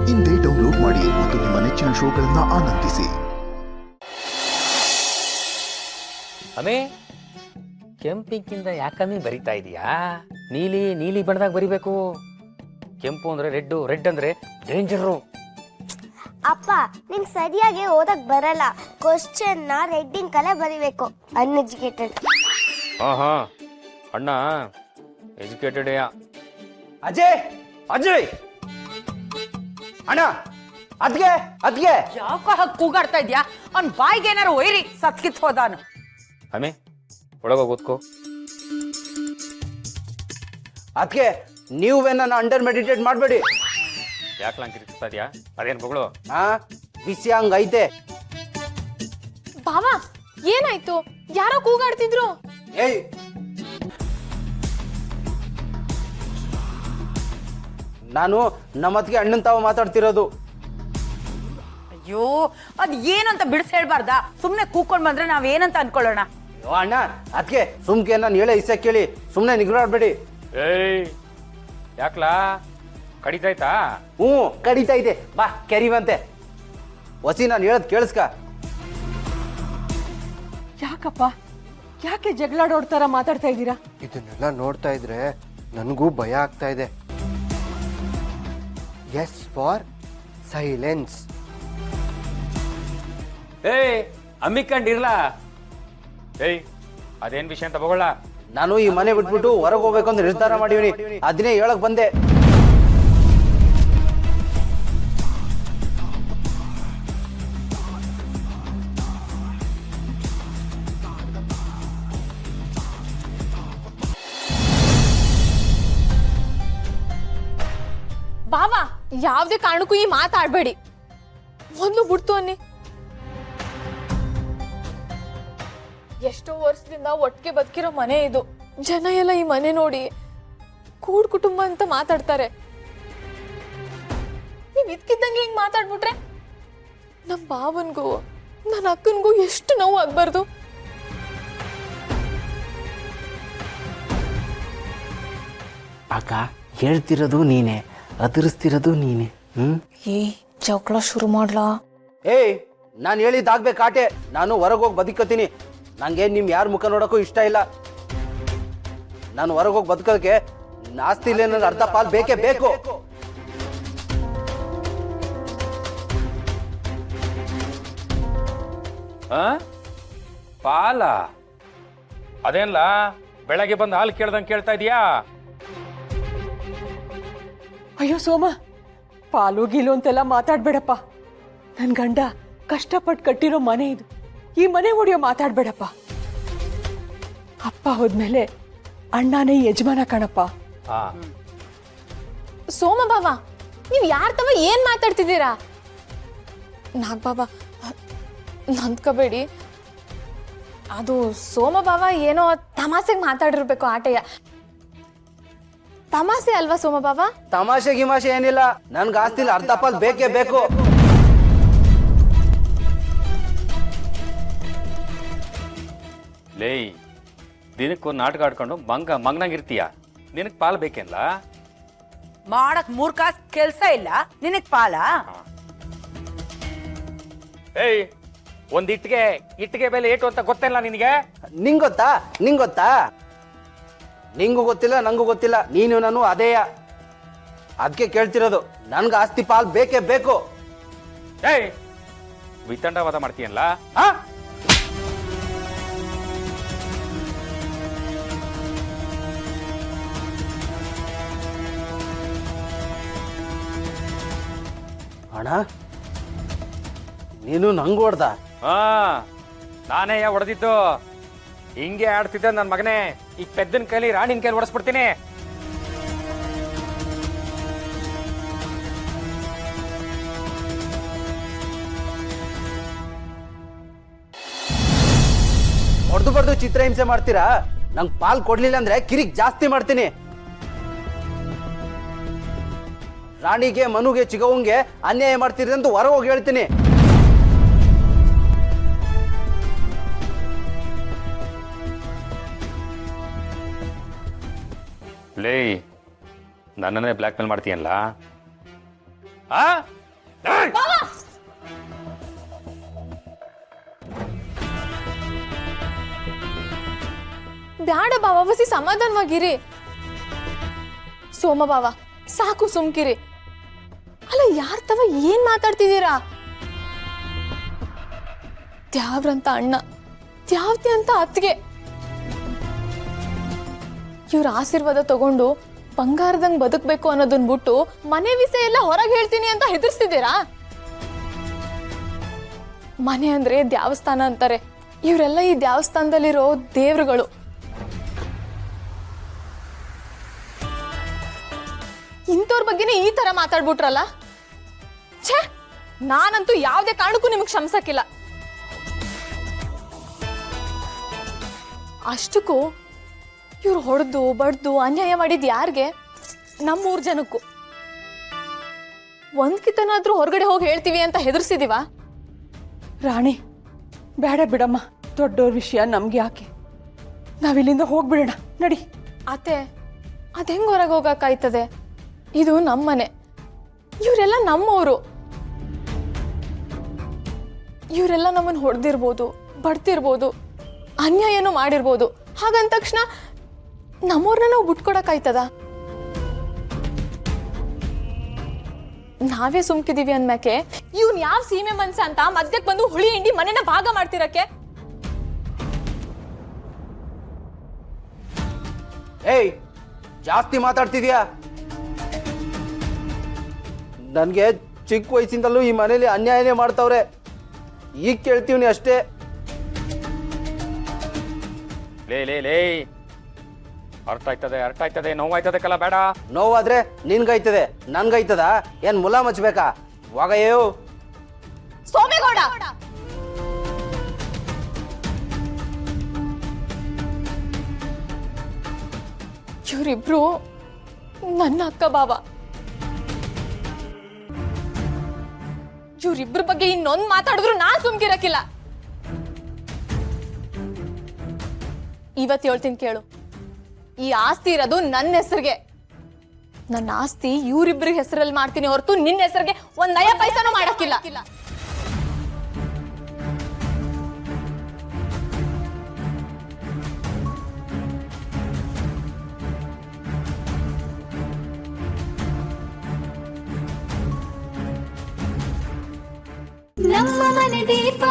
ಇಂದೇ ಡೌನ್ಲೋಡ್ ಮಾಡಿ ಮತ್ತು ನಿಮ್ಮ ನೆಚ್ಚಿನ ಶೋಗಳನ್ನು ಆನಂದಿಸಿ. ಅಮೇ ಕೆಂಪಿಂಕಿಂದ ಯಾಕಮ್ಮಿ ಬರಿತಾ ಇದೀಯಾ? ನೀಲಿ ನೀಲಿ ಬಣ್ಣದಾಗ ಬರಿಬೇಕು. ಕೆಂಪು ಅಂದ್ರೆ ರೆಡ್, ರೆಡ್ ಅಂದ್ರೆ ಡೇಂಜರು. ಅಪ್ಪ ನಿಂಗೆ ಸರಿಯಾಗಿ ಓದಕ್ ಬರಲ್ಲ. ಕ್ವಶನ್ ನ ರೆಡ್ಡಿಂಗ್ ಕಲೆ ಬರಿಬೇಕು. ಅನ್ಎಜುಕೇಟೆಡ್. ಹಾ ಅಣ್ಣ ಎಜುಕೇಟೆಡ್. ಅಜಯ್ ಅಜಯ್ ಅಣ್ಣ ಅದ್ಗೆ ಅದ್ಗೆ ಯಾಕ ಹಾಗೆ ಕೂಗಾಡ್ತಾ ಇದ್ಯಾ? ಅವ್ನ್ ಬಾಯಿಗೆ ಏನಾರು ಒಯ್ರಿ, ಸತ್ಕಿತ್ ಹೋದಾನು. ಅಮೇ ಒಳಗೋಗಿ ಓದ್ಕೋ. ಅದ್ಗೆ ನೀವೇ ನನ್ನ ಅಂಡರ್ ಮೆಡಿಟೇಟ್ ಮಾಡಬೇಡಿ. ಯಾಕೆ ಕಿರ್ತಾ ಇದೆಯಾ? ಅದೇನು ಬಗಳು? ಹಾ ವಿಷಯ ಹಂಗೈತೆ. ಬಾವಾ ಏನಾಯ್ತು? ಯಾರೋ ಕೂಗಾಡ್ತಿದ್ರು. ಏಯ್ ನಾನು ನಮ್ಮತ್ತಿಗೆ ಅಣ್ಣನ್ ತಾವ ಮಾತಾಡ್ತಿರೋದು. ಅಯ್ಯೋ ಅದ್ ಏನಂತ ಬಿಡಿಸ್ ಹೇಳ್ಬಾರ್ದಾ? ಸುಮ್ನೆ ಕೂಕೊಂಡ್ ಬಂದ್ರೆ ನಾವ್ ಏನಂತ ಅನ್ಕೊಳ್ಳೋಣ. ಅಯ್ಯೋ ಅಣ್ಣ ಅದ್ಕೆ ಸುಮ್ಕೆ ನಾನು ಹೇಳೋ ಇಸ ಕೇಳಿ ಸುಮ್ನೆ ನಿಗ್ರಾಡ್ಬೇಡಿ. ಏಯ್ ಯಾಕ್ಲಾ ಕಡಿತಾಯ್ತಾ? ಕಡಿತಾ ಇದೆ, ಬಾ ಕೆರಿವಂತೆ. ವಸಿ ನಾನು ಹೇಳದ್ ಕೇಳಿಸ್ಕ. ಯಾಕಪ್ಪ ಯಾಕೆ ಜಗಳಾಡೋಡ್ತಾರ ಮಾತಾಡ್ತಾ ಇದ್ದೀರಾ? ಇದನ್ನೆಲ್ಲ ನೋಡ್ತಾ ಇದ್ರೆ ನನಗೂ ಭಯ ಆಗ್ತಾ ಇದೆ. S for silence. ಏಯ್ ಅಮ್ಮಿಕೊಂಡಿರ್ಲಾ. ಏಯ್ ಅದೇನ್ ವಿಷಯ ಅಂತ ಬಗೊಳ್ಳ. ನಾನು ಈ ಮನೆ ಬಿಟ್ಬಿಟ್ಟು ಹೊರಗೆ ಹೋಗ್ಬೇಕು ಅಂತ ನಿರ್ಧಾರ ಮಾಡಿವ್ನಿ. ಅದನ್ನೇ ಹೇಳಕ್ ಬಂದೆ. ಬಾವಾ ಯಾವ್ದೇ ಕಾರಣಕ್ಕೂ ಈ ಮಾತಾಡ್ಬೇಡಿ. ಮೊದ್ಲು ಬಿಡ್ತು ಅನ್ನಿ. ಎಷ್ಟೋ ವರ್ಷದಿಂದ ಒಟ್ಟಿಗೆ ಬದುಕಿರೋ ಮನೆ ಇದು. ಜನ ಎಲ್ಲ ಈ ಮನೆ ನೋಡಿ ಕೂಡ್ ಕುಟುಂಬ ಅಂತ ಮಾತಾಡ್ತಾರೆ. ನೀವ್ ಇದ್ಕಿದ್ದಂಗೆ ಹಿಂಗ್ ಮಾತಾಡ್ಬಿಟ್ರೆ ನಮ್ ಬಾವನ್ಗೂ ನನ್ನ ಅಕ್ಕನ್ಗೂ ಎಷ್ಟು ನೋವು ಆಗ್ಬಾರ್ದು. ಅಕ್ಕ ಹೇಳ್ತಿರೋದು ನೀನೆ, ಅತಿರಿಸ್ತಿರೋದು ನೀನೆ. ಏಯ್ ಜಗಳ ಶುರು ಮಾಡ್ಲಾ? ಏಯ್ ನಾನು ಹೇಳಿದ್ದಾಗ್ಬೇಕು ಆಟೆ. ನಾನು ಹೊರಗೆ ಹೋಗಿ ಬದುಕತ್ತೀನಿ. ನಂಗೆ ನಿಮ್ ಯಾರ ಮುಖ ನೋಡಕ್ಕೂ ಇಷ್ಟ ಇಲ್ಲ. ನಾನು ಹೊರಗೆ ಹೋಗಿ ಬದುಕೋದಕ್ಕೆ ಆಸ್ತಿ ಇಲ್ಲ, ನನಗೆ ಅರ್ಧ ಪಾಲ್ ಬೇಕೇ ಬೇಕು. ಪಾಲ ಅದೇನ್ಲ ಬೆಳಗ್ಗೆ ಬಂದು ಹಾಲು ಕೇಳ್ದಂಗೆ ಕೇಳ್ತಾ ಇದೀಯಾ? ಅಯ್ಯೋ ಸೋಮ, ಪಾಲು ಗೀಲು ಅಂತೆಲ್ಲ ಮಾತಾಡ್ಬೇಡಪ್ಪ. ನನ್ ಗಂಡ ಕಷ್ಟಪಟ್ಟು ಕಟ್ಟಿರೋ ಮನೆ ಇದು. ಈ ಮನೆ ಒಡೆಯೋ ಮಾತಾಡ್ಬೇಡಪ್ಪ. ಅಪ್ಪ ಹೋದ್ಮೇಲೆ ಅಣ್ಣನೇ ಯಜಮಾನ ಕಣಪ್ಪ. ಸೋಮ ಬಾಬಾ ನೀವ್ ಯಾರ್ ತವ ಏನ್ ಮಾತಾಡ್ತಿದ್ದೀರಾ? ನಾಗ್ ಬಾಬಾ ನಂದ್ಕೋಬೇಡಿ. ಅದು ಸೋಮ ಬಾಬಾ ಏನೋ ತಮಾಸೆಗೆ ಮಾತಾಡಿರ್ಬೇಕು. ಆಟೆಯ ತಮಾಸೆ ಅಲ್ವಾ ಸೋಮ ಬಾಬಾ? ತಮಾಷೆ ಗಿಮಾಷೆ ಏನಿಲ್ಲ. ನನ್ಗೆ ಆಸ್ತಿಲಿ ಅರ್ಧ ಪಾಲ್ ಬೇಕೇ ಬೇಕು. ಲೇ ದಿನಕ್ಕೊಂದು ನಾಟಕ ಆಡ್ಕೊಂಡು ಮಂಗನಾಗಿರ್ತೀಯ. ನಿನಗೆ ಪಾಲ್ ಬೇಕೇನ್ಲ? ಮಾಡಕ್ 3 ಕಾಸು ಕೆಲ್ಸ ಇಲ್ಲ, ನಿನಗ್ ಪಾಲ? ಏಯ್ ಒಂದ್ ಇಟ್ಟಿಗೆ ಬೆಲೆ ಏಟು ಅಂತ ಗೊತ್ತಿಲ್ಲ ನಿನಗೆ? ನಿಂಗ್ ಗೊತ್ತಾ? ನಿಂಗೂ ಗೊತ್ತಿಲ್ಲ, ನಂಗೂ ಗೊತ್ತಿಲ್ಲ. ನೀನು ನಾನು ಅದೇಯ. ಅದಕ್ಕೆ ಕೇಳ್ತಿರೋದು. ನನ್ಗೆ ಆಸ್ತಿ ಪಾಲ್ ಬೇಕೇ ಬೇಕು. ಏಯ್ ವಿತಂಡವಾದ ಮಾಡ್ತೀಯಲ್ಲ? ಅಣ್ಣ ನೀನು ನಂಗೆ ಹೊಡ್ದ? ನಾನೇ ಹೊಡೆದಿದ್ದು. ಹಿಂಗೆ ಆಡ್ತಿದ್ದ ನನ್ನ ಮಗನೇ. ಈ ಪೆದ್ದನ ಕೈಲಿ ರಾಣಿನ ಕೈಲಿ ಹೊಡೆಸ್ಬಿಡ್ತೀನಿ. ಹೊಡೆದು ಬಡ್ದು ಚಿತ್ರಹಿಂಸೆ ಮಾಡ್ತೀರಾ? ನಂಗೆ ಪಾಲ್ ಕೊಡ್ಲಿಲ್ಲ ಅಂದ್ರೆ ಕಿರಿಕ್ ಜಾಸ್ತಿ ಮಾಡ್ತೀನಿ. ರಾಣಿಗೆ, ಮನುಗೆ, ಚಿಗವಂಗೆ ಅನ್ಯಾಯ ಮಾಡ್ತೀರಿ ಅಂತ ಹೊರ ಹೋಗಿ ಹೇಳ್ತೀನಿ. ಲೇ ನನ್ನನ್ನೇ ಬ್ಲ್ಯಾಕ್ ಮೇಲ್ ಮಾಡ್ತೀಯಲ್ಲ? ಬ್ಯಾಡ ಬಾವ, ವಸಿ ಸಮಾಧಾನವಾಗಿರಿ. ಸೋಮ ಬಾವ, ಸಾಕು ಸುಮ್ಕಿರಿ. ಅಲ್ಲ ಯಾರ್ ತವ ಏನ್ ಮಾತಾಡ್ತಿದ್ದೀರಾ? ತ್ಯಾವ್ರಂತ ಅಣ್ಣ, ತ್ಯಾವ್ತಿ ಅಂತ ಅತ್ತಿಗೆ. ಇವ್ರ ಆಶೀರ್ವಾದ ತಗೊಂಡು ಬಂಗಾರದಂಗ್ ಬದುಕ್ಬೇಕು ಅನ್ನೋದನ್ ಬಿಟ್ಟು ಮನೆ ವಿಷಯ ಎಲ್ಲ ಹೊರಗೆ ಹೇಳ್ತೀನಿ ಅಂತ ಹೆದರ್ಸ್ತಿದ್ದೀರಾ? ಮನೆ ಅಂದ್ರೆ ದೇವಸ್ಥಾನ ಅಂತಾರೆ. ಇವರೆಲ್ಲ ಈ ದೇವಸ್ಥಾನದಲ್ಲಿರೋ ದೇವ್ರುಗಳು. ಇಂಥವ್ರ ಬಗ್ಗೆನೇ ಈ ತರ ಮಾತಾಡ್ಬಿಟ್ರಲ್ಲ. ಛೇ, ನಾನಂತೂ ಯಾವುದೇ ಕಾರಣಕ್ಕೂ ನಿಮಗೆ ಕ್ಷಮಿಸಕ್ಕಿಲ್ಲ. ಅಷ್ಟಕ್ಕೂ ಇವ್ರು ಹೊಡೆದು ಬಡ್ದು ಅನ್ಯಾಯ ಮಾಡಿದ್ ಯಾರಿಗೆ? ನಮ್ಮೂರ್ ಜನಕ್ಕೂ. ಒಂದ್ಕಿತನಾದ್ರೂ ಹೊರಗಡೆ ಹೋಗಿ ಹೇಳ್ತೀವಿ ಅಂತ ಹೆದರ್ಸಿದೀವ? ರಾಣಿ, ಬೇಡ ಬಿಡಮ್ಮ, ದೊಡ್ಡವ್ರ ವಿಷಯ ನಮ್ಗೆ ಯಾಕೆ? ನಾವಿಲ್ಲಿಂದ ಹೋಗ್ಬಿಡೋಣ, ನಡಿ. ಅತ್ತೆ, ಅದ್ ಹೆಂಗ್ ಹೊರಗೆ ಹೋಗಕ್ಕಾಯ್ತದೆ? ಇದು ನಮ್ಮನೆ, ಇವರೆಲ್ಲ ನಮ್ಮವರು. ಇವರೆಲ್ಲ ನಮ್ಮನ್ನು ಹೊಡೆದಿರ್ಬೋದು, ಬಡ್ತಿರ್ಬೋದು, ಅನ್ಯಾಯನೂ ಮಾಡಿರ್ಬೋದು. ಹಾಗಂದ ತಕ್ಷಣ ನಮ್ಮವ್ರನ್ನ ನಾವು ಬಿಟ್ಕೊಡಕ್ಕಾಯ್ತದ? ನಾವೇ ಸುಮ್ಕಿದೀವಿ ಅಂದ್ಮ್ಯಾಕೆ ಇವ್ನ್ ಯಾವ ಸೀಮೆ ಮನ್ಸ ಅಂತ ಮಧ್ಯಕ್ಕೆ ಬಂದು ಹುಳಿ ಹಿಂಡಿ ಮನೆನ ಭಾಗ ಮಾಡ್ತಿರಕ್ಕೆ? ಏಯ್, ಜಾಸ್ತಿ ಮಾತಾಡ್ತಿದ್ಯಾ? ನನಗೆ ಚಿಕ್ಕ ವಯಸ್ಸಿಂದಲೂ ಈ ಮನೇಲಿ ಅನ್ಯಾಯನೇ ಮಾಡ್ತಾವ್ರೆ. ಈಗ ಕೇಳ್ತೀವಿ ಅಷ್ಟೇ. ಲೇ ಅರ್ಥ ಆಯ್ತದೆ, ನೋವಾಯ್ತದೆ ಕಲ, ಬೇಡ. ನೋವಾದ್ರೆ ನಿನ್ಗೈತದೆ, ನನ್ಗೈತದ? ಏನ್ ಮುಲಾ ಮಚ್ಬೇಕಾ? ವಾಗಯ್ಯೋ ಸೋಮೇಗೌಡ, ಇವರಿಬ್ರು ನನ್ನ ಅಕ್ಕ ಬಾವ. ಇವ್ರಿಬ್ರ ಬಗ್ಗೆ ಇನ್ನೊಂದ್ ಮಾತಾಡಿದ್ರು ನಾನ್ ಸುಮ್ಕಿರಕ್ಕಿಲ್ಲ. ಇವತ್ತು ಹೇಳ್ತೀನಿ ಕೇಳು, ಈ ಆಸ್ತಿ ಇರೋದು ನನ್ನ ಹೆಸರಿಗೆ. ನನ್ನ ಆಸ್ತಿ ಇವ್ರಿಬ್ರಿಗೆ ಹೆಸರಲ್ಲಿ ಮಾಡ್ತೀನಿ ಹೊರತು ನಿನ್ನ ಹೆಸರಿಗೆ ಒಂದ್ ನಯ ಪೈಸಾನು ಮಾಡಕ್ಕಿಲ್ಲ. ನಮ್ಮ ಮನೆ ದೀಪ